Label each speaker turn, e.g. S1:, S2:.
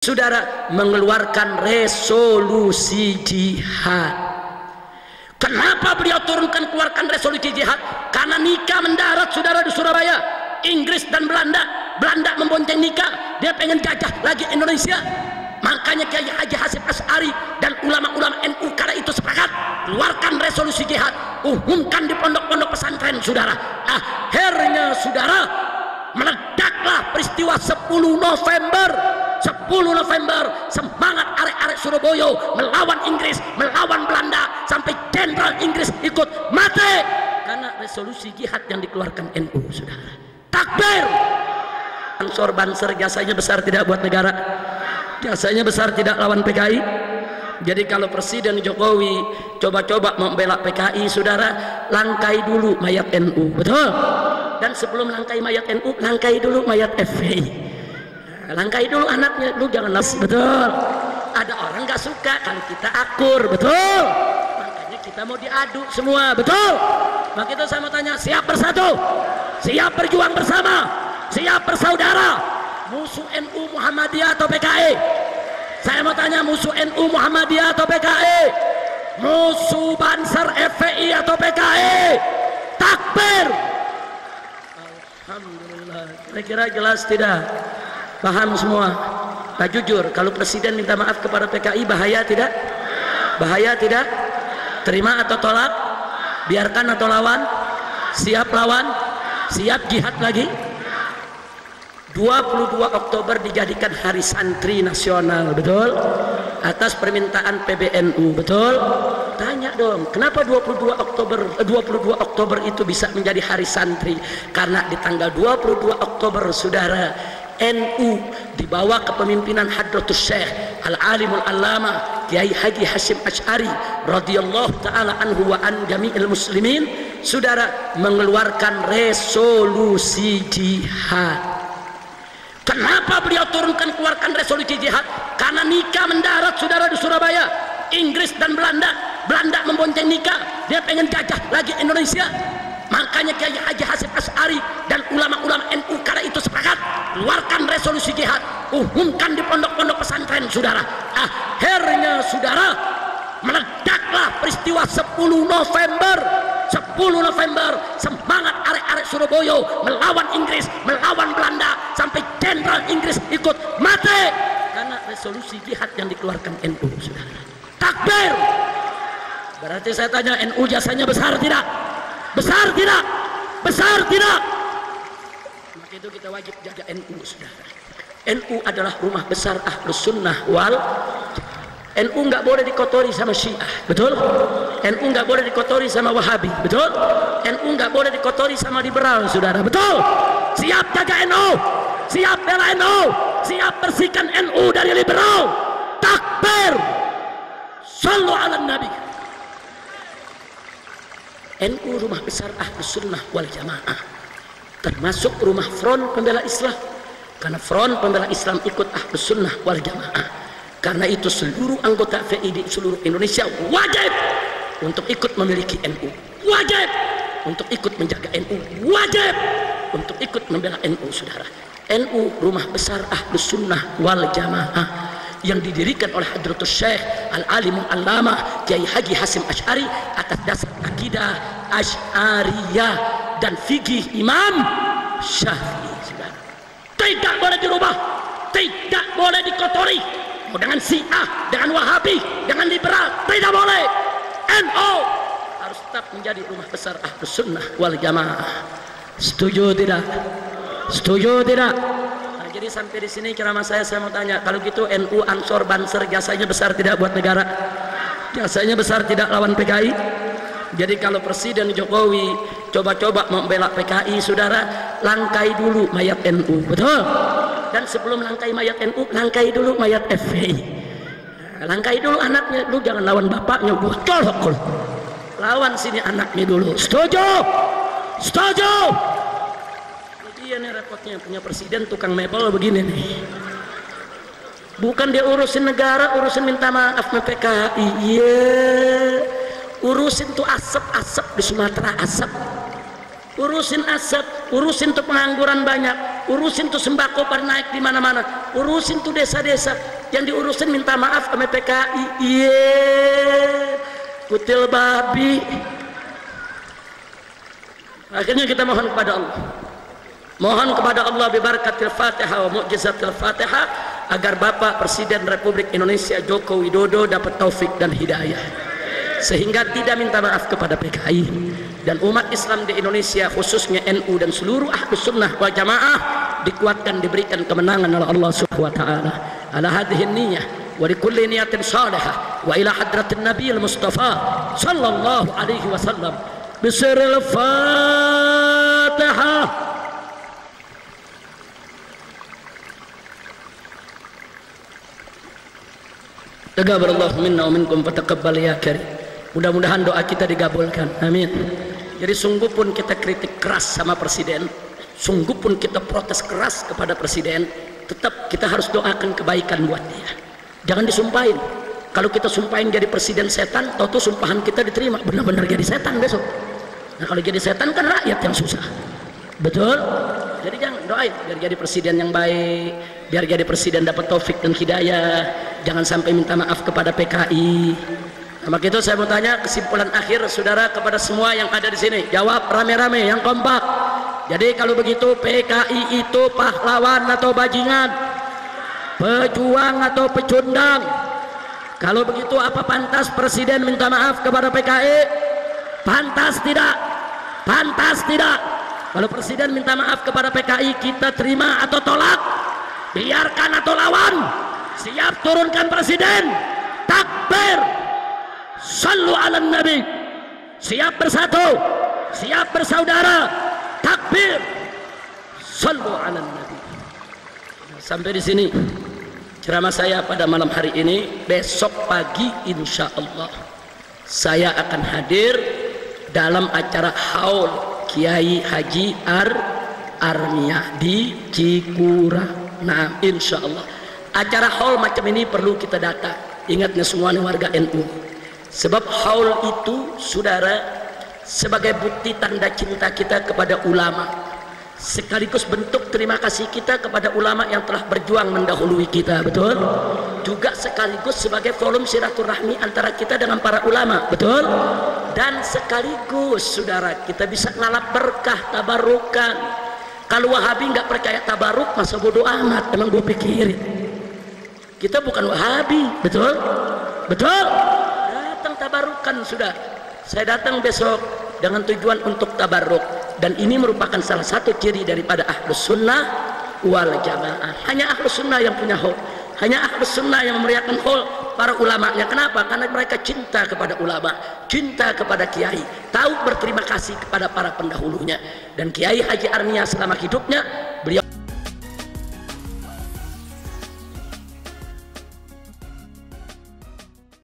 S1: Saudara, mengeluarkan resolusi jihad. Kenapa beliau keluarkan resolusi jihad? Karena nikah mendarat, saudara, di Surabaya. Inggris dan Belanda membonceng nikah. Dia pengen jajah lagi Indonesia. Makanya Kiai Haji Hasyim Asy'ari dan ulama-ulama NU kala itu sepakat keluarkan resolusi jihad, umumkan di pondok-pondok pesantren, saudara. Akhirnya, saudara, meledaklah peristiwa 10 November, semangat arek-arek Surabaya melawan Inggris, melawan Belanda, sampai jenderal Inggris ikut mati karena resolusi jihad yang dikeluarkan NU, saudara. Takbir! Ansor Banser jasanya besar tidak buat negara, jasanya besar tidak lawan PKI. Jadi kalau Presiden Jokowi coba-coba membela PKI, saudara, langkai dulu mayat NU, betul? Dan sebelum langkai mayat NU, langkai dulu mayat FPI. Langkai dulu anaknya, lu jangan las, betul? Ada orang nggak suka kalau kita akur, betul? Makanya kita mau diadu semua, betul? Maka itu saya mau tanya, siap bersatu, siap berjuang bersama, siap bersaudara, musuh NU Muhammadiyah atau PKI? Saya mau tanya, musuh NU Muhammadiyah atau PKI? Musuh Banser FPI atau PKI? Takbir! Alhamdulillah. Kira-kira jelas tidak? Paham semua? Nah, jujur, kalau Presiden minta maaf kepada PKI, bahaya tidak? Bahaya tidak? Terima atau tolak? Biarkan atau lawan? Siap lawan? Siap jihad lagi? 22 Oktober dijadikan Hari Santri Nasional, betul? Atas permintaan PBNU, betul? Tanya dong, kenapa 22 Oktober itu bisa menjadi Hari Santri? Karena di tanggal 22 Oktober, saudara, NU di bawah kepemimpinan Hadratus Syekh Al-Alimul Allama Kiai Haji Hasyim Asy'ari radhiyallahu taala anhu wa an jami'il muslimin, saudara, mengeluarkan resolusi jihad. Kenapa beliau keluarkan resolusi jihad? Karena nikah mendarat, saudara, di Surabaya. Inggris dan Belanda membonceng nikah. Dia pengen jajah lagi Indonesia. Makanya Kiai Haji Hasyim Asy'ari dan ulama-ulama NU kala itu sepakat keluarkan resolusi jihad, umumkan di pondok-pondok pesantren, saudara. Akhirnya, saudara, meledaklah peristiwa 10 November, semangat arek-arek Surabaya melawan Inggris, melawan Belanda, sampai jenderal Inggris ikut mati karena resolusi jihad yang dikeluarkan NU, saudara. Takbir! Berarti saya tanya, NU jasanya besar tidak? Besar tidak? Besar tidak? Maka itu kita wajib jaga NU, saudara. NU adalah rumah besar Ahlus Sunnah wal NU nggak boleh dikotori sama Syiah, betul? NU nggak boleh dikotori sama Wahabi, betul? NU nggak boleh dikotori sama liberal, saudara, betul? Siap jaga NU, siap bela NU, siap bersihkan NU dari liberal. Takbir! Sallu ala Nabi. NU rumah besar Ahlus Sunnah wal Jamaah, termasuk rumah front pembela Islam, karena front pembela Islam ikut Ahlus Sunnah wal Jamaah. Karena itu seluruh anggota FPI di seluruh Indonesia wajib untuk ikut memiliki NU, wajib untuk ikut menjaga NU, wajib untuk ikut membela NU, saudara. NU rumah besar Ahlus Sunnah wal Jamaah yang didirikan oleh Hadratus Syekh Al-Alimul Allama Kiai Haji Hasyim Asy'ari atas dasar akidah Asy'ariyah dan fikih Imam Syafi'i, saudara. Tidak boleh dirubah, tidak boleh dikotori dengan Syiah, dengan Wahabi, dengan liberal, tidak boleh. NU harus tetap menjadi rumah besar Ahlus Sunnah wal Jamaah. Setuju tidak? Setuju tidak? Nah, jadi sampai di sini ceramah saya mau tanya, kalau gitu NU Ansor Banser jasanya besar tidak buat negara? Jasanya besar tidak lawan PKI? Jadi kalau Presiden Jokowi coba-coba membela PKI, saudara, langkai dulu mayat NU, betul? Dan sebelum langkai mayat NU, langkai dulu mayat FPI. Langkai dulu anaknya, lu jangan lawan bapaknya, bocor. Lawan sini anaknya dulu. Setuju? Setuju? Jadi ini repotnya punya presiden tukang mebel begini nih. Bukan dia urusin negara, urusin minta maaf sama PKI. Iya. Urusin tuh asap-asap di Sumatera, asap. Urusin asap, urusin tuh pengangguran banyak, urusin tuh sembako pada naik di mana-mana. urusin tuh desa-desa, yang diurusin minta maaf sama PKI. Kutil babi. Akhirnya kita mohon kepada Allah, mohon kepada Allah bibarakatil Fatihah wa mu'jizatil Fatihah, agar Bapak Presiden Republik Indonesia Joko Widodo dapat taufik dan hidayah, sehingga tidak minta maaf kepada PKI dan umat Islam di Indonesia, khususnya NU dan seluruh Ahlus Sunnah wal Jamaah, dikuatkan, diberikan kemenangan oleh Allah Subhanahu wa taala. Ala hadhihi niyyah wa likulli niyatin salihah wa ila hadratin Nabiyil Mustafa sallallahu alaihi wasallam bisiril Fatihah. Taqabbalallahu minna wa minkum fataqabbal ya karim. Mudah-mudahan doa kita digabulkan, amin. Jadi sungguh pun kita kritik keras sama presiden, sungguh pun kita protes keras kepada presiden, tetap kita harus doakan kebaikan buat dia. Jangan disumpahin. Kalau kita sumpahin jadi presiden setan, tahu tuh sumpahan kita diterima, benar-benar jadi setan besok. Nah kalau jadi setan kan rakyat yang susah, betul? Jadi jangan doain biar jadi presiden yang baik, biar jadi presiden dapat taufik dan hidayah. Jangan sampai minta maaf kepada PKI. Nah, maka itu saya mau tanya kesimpulan akhir saudara kepada semua yang ada di sini, jawab rame-rame yang kompak. Jadi kalau begitu PKI itu pahlawan atau bajingan, pejuang atau pecundang? Kalau begitu apa pantas presiden minta maaf kepada PKI? Pantas tidak? Pantas tidak? Kalau presiden minta maaf kepada PKI, kita terima atau tolak? Biarkan atau lawan? Siap turunkan presiden? Takbir! Sallu ala Nabi! Siap bersatu? Siap bersaudara? Takbir! Sallu ala Nabi! Sampai di sini ceramah saya pada malam hari ini. Besok pagi insya Allah saya akan hadir dalam acara haul Kiai Haji Armiyah di Cikura. Nah insya Allah acara haul macam ini perlu kita datang. Ingatnya semuanya warga NU, sebab haul itu saudara sebagai bukti tanda cinta kita kepada ulama, sekaligus bentuk terima kasih kita kepada ulama yang telah berjuang mendahului kita, betul? Juga sekaligus sebagai volume silaturahmi antara kita dengan para ulama, betul? Dan sekaligus saudara kita bisa ngalap berkah tabarukan. Kalau Wahabi nggak percaya tabaruk, masa bodoh amat, emang gue pikirin. Kita bukan Wahabi, betul? Betul? Datang tabarukan sudah. Saya datang besok dengan tujuan untuk tabaruk, dan ini merupakan salah satu ciri daripada Ahlus Sunnah wal Jamaah. Hanya Ahlus Sunnah yang punya haul, hanya Ahlus Sunnah yang memeriahkan haul para ulamanya. Kenapa? Karena mereka cinta kepada ulama, cinta kepada kiai, tahu berterima kasih kepada para pendahulunya. Dan Kiai Haji Armiyah selama hidupnya beliau